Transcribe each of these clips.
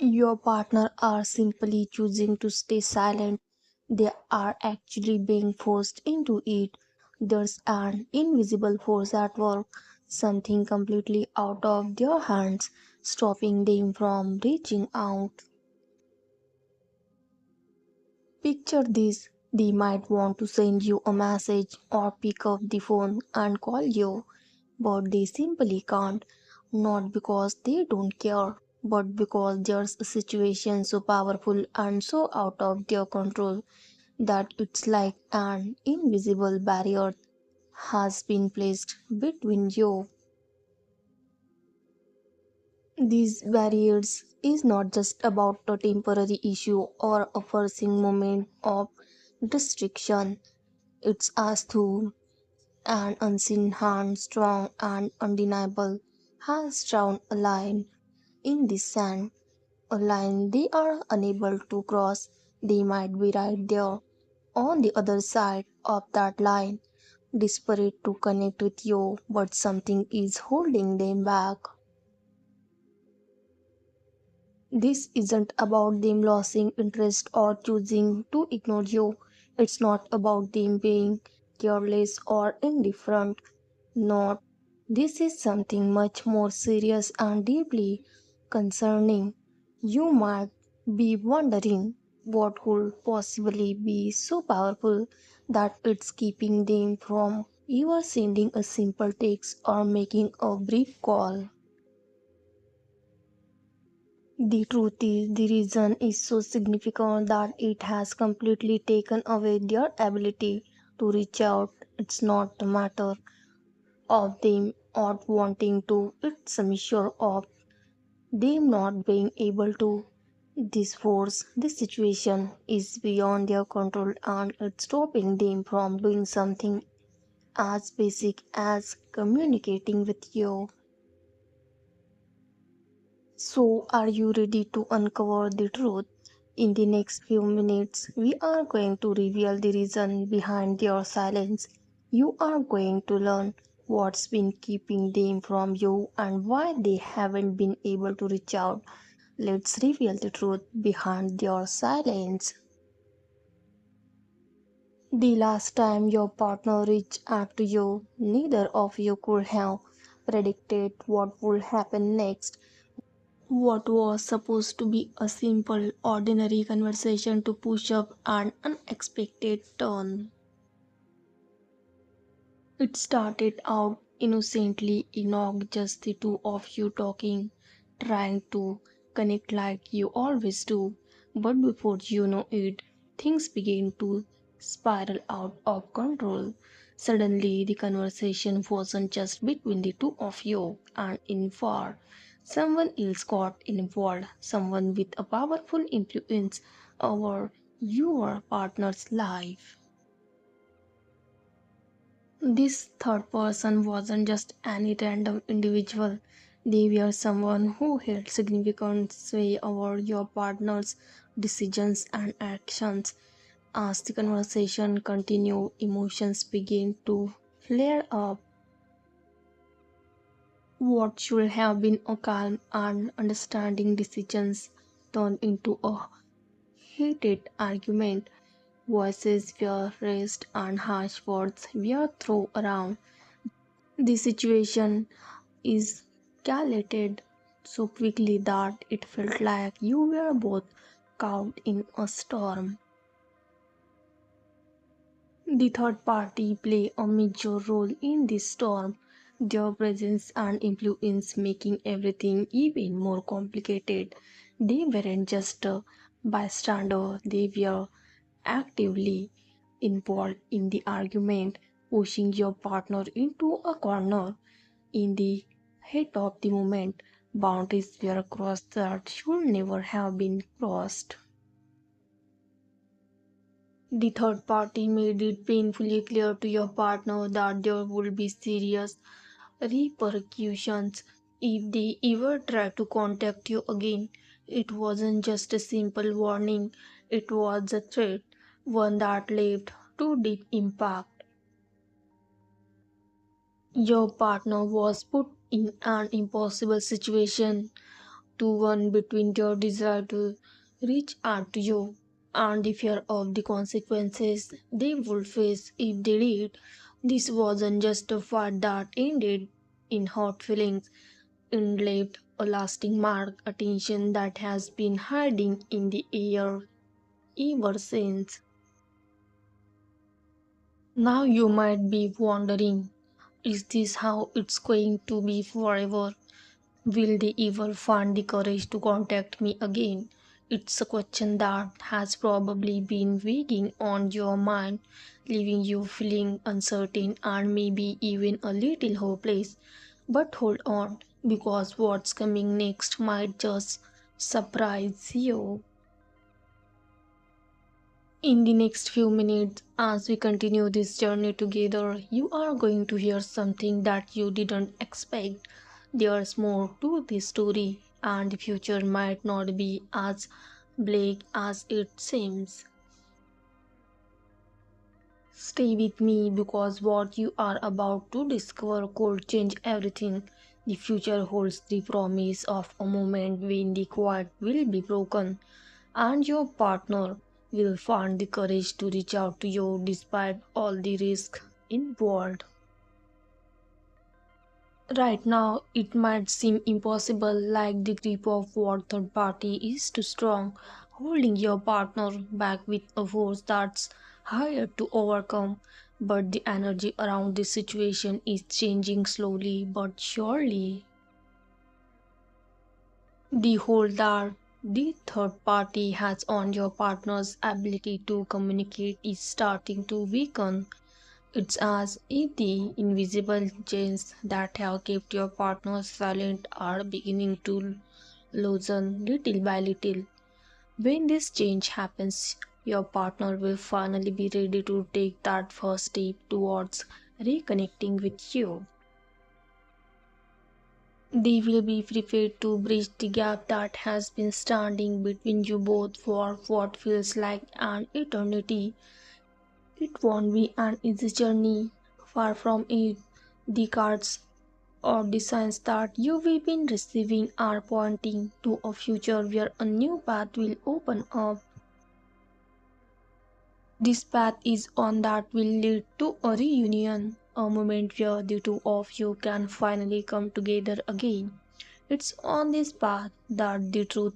Your partner are simply choosing to stay silent. They are actually being forced into it. There's an invisible force at work, something completely out of their hands, stopping them from reaching out. Picture this, they might want to send you a message or pick up the phone and call you, but they simply can't. Not because they don't care, but because there's a situation so powerful and so out of their control that it's like an invisible barrier has been placed between you. These barriers is not just about a temporary issue or a forcing moment of restriction. It's as though an unseen hand, strong and undeniable, has drawn a line in the sand, a line they are unable to cross. They might be right there on the other side of that line, desperate to connect with you, but something is holding them back. This isn't about them losing interest or choosing to ignore you. It's not about them being careless or indifferent. Not. This is something much more serious and deeply concerning. You might be wondering what could possibly be so powerful that it's keeping them from even sending a simple text or making a brief call. The truth is, the reason is so significant that it has completely taken away their ability to reach out. It's not a matter of them not wanting to, it's a measure of them not being able to. This force, this situation is beyond their control and it's stopping them from doing something as basic as communicating with you. So, are you ready to uncover the truth? In the next few minutes, we are going to reveal the reason behind their silence. You are going to learn what's been keeping them from you and why they haven't been able to reach out. Let's reveal the truth behind their silence. The last time your partner reached out to you, neither of you could have predicted what would happen next. What was supposed to be a simple, ordinary conversation to push up an unexpected turn. It started out innocently enough, just the two of you talking, trying to connect like you always do. But before you know it, things began to spiral out of control. Suddenly, the conversation wasn't just between the two of you, and in far, someone else got involved, someone with a powerful influence over your partner's life. This third person wasn't just any random individual. They were someone who held significant sway over your partner's decisions and actions. As the conversation continued, emotions began to flare up. What should have been a calm and understanding decisions turned into a heated argument. Voices were raised and harsh words were thrown around. The situation escalated so quickly that it felt like you were both caught in a storm. The third party played a major role in this storm, their presence and influence making everything even more complicated. They weren't just a bystander, they were actively involved in the argument, pushing your partner into a corner. In the heat of the moment, boundaries were crossed that should never have been crossed. The third party made it painfully clear to your partner that there would be serious repercussions if they ever tried to contact you again. It wasn't just a simple warning, it was a threat, one that left too deep impact. Your partner was put in an impossible situation. to one between your desire to reach out to you and the fear of the consequences they would face if they did. This wasn't just a fight that ended in hot feelings, it left a lasting mark, a tension that has been hiding in the air ever since. Now you might be wondering, is this how it's going to be forever? Will they ever find the courage to contact me again? It's a question that has probably been weighing on your mind, leaving you feeling uncertain and maybe even a little hopeless. But hold on, because what's coming next might just surprise you. In the next few minutes, as we continue this journey together, you are going to hear something that you didn't expect. There's more to this story, and the future might not be as bleak as it seems. Stay with me because what you are about to discover could change everything. The future holds the promise of a moment when the quiet will be broken and your partner will find the courage to reach out to you despite all the risk involved. Right now, it might seem impossible, like the grip of what third party is too strong, holding your partner back with a force that's higher to overcome. But the energy around this situation is changing slowly but surely. The hold that the third party has on your partner's ability to communicate is starting to weaken. It's as if the invisible chains that have kept your partner silent are beginning to loosen little by little. When this change happens, your partner will finally be ready to take that first step towards reconnecting with you. They will be prepared to bridge the gap that has been standing between you both for what feels like an eternity. It won't be an easy journey, far from it. The cards or the signs that you've been receiving are pointing to a future where a new path will open up. This path is one that will lead to a reunion, a moment where the two of you can finally come together again. It's on this path that the truth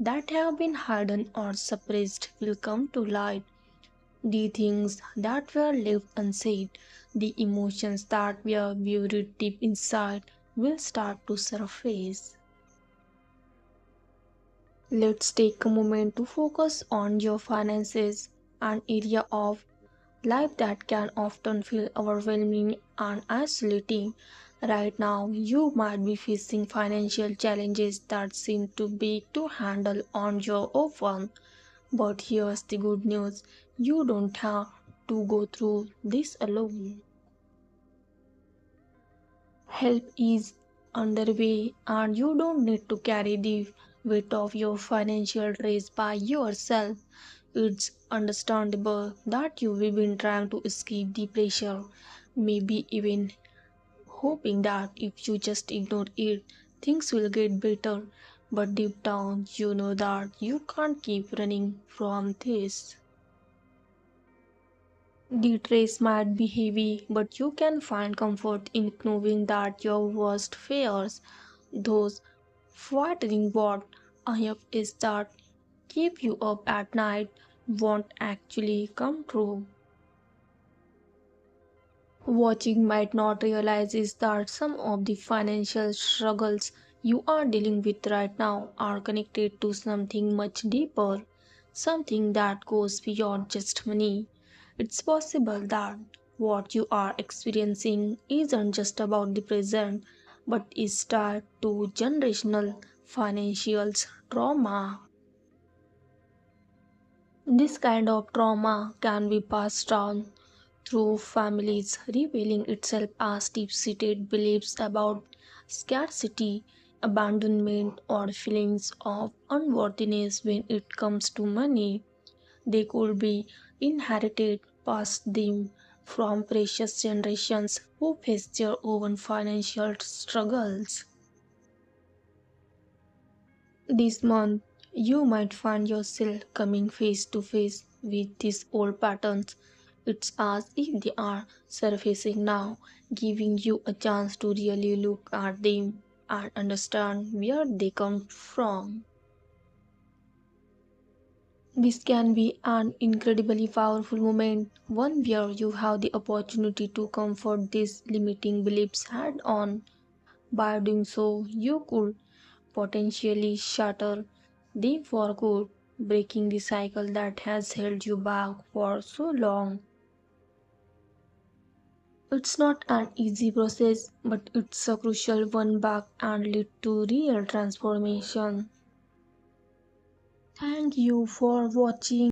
that have been hidden or suppressed will come to light. The things that were left unsaid, the emotions that were buried deep inside will start to surface. Let's take a moment to focus on your finances, an area of life that can often feel overwhelming and isolating. Right now, you might be facing financial challenges that seem too big to handle on your own. But here's the good news, you don't have to go through this alone. Help is underway, and you don't need to carry the weight of your financial race by yourself. It's understandable that you've been trying to escape the pressure, maybe even hoping that if you just ignore it, things will get better. But deep down, you know that you can't keep running from this. The trace might be heavy, but you can find comfort in knowing that your worst fears, those frightening what is that keep you up at night, won't actually come true. Watching might not realize is that some of the financial struggles you are dealing with right now are connected to something much deeper, something that goes beyond just money. It's possible that what you are experiencing isn't just about the present, but is tied to generational financial trauma. This kind of trauma can be passed down through families, revealing itself as deep seated beliefs about scarcity, abandonment, or feelings of unworthiness when it comes to money. They could be inherited past them from previous generations who faced their own financial struggles. This month, you might find yourself coming face to face with these old patterns. It's as if they are surfacing now, giving you a chance to really look at them and understand where they come from. This can be an incredibly powerful moment, one where you have the opportunity to comfort these limiting beliefs head on. By doing so, you could potentially shatter them for good, breaking the cycle that has held you back for so long. It's not an easy process, but it's a crucial one back and lead to real transformation. Thank you for watching.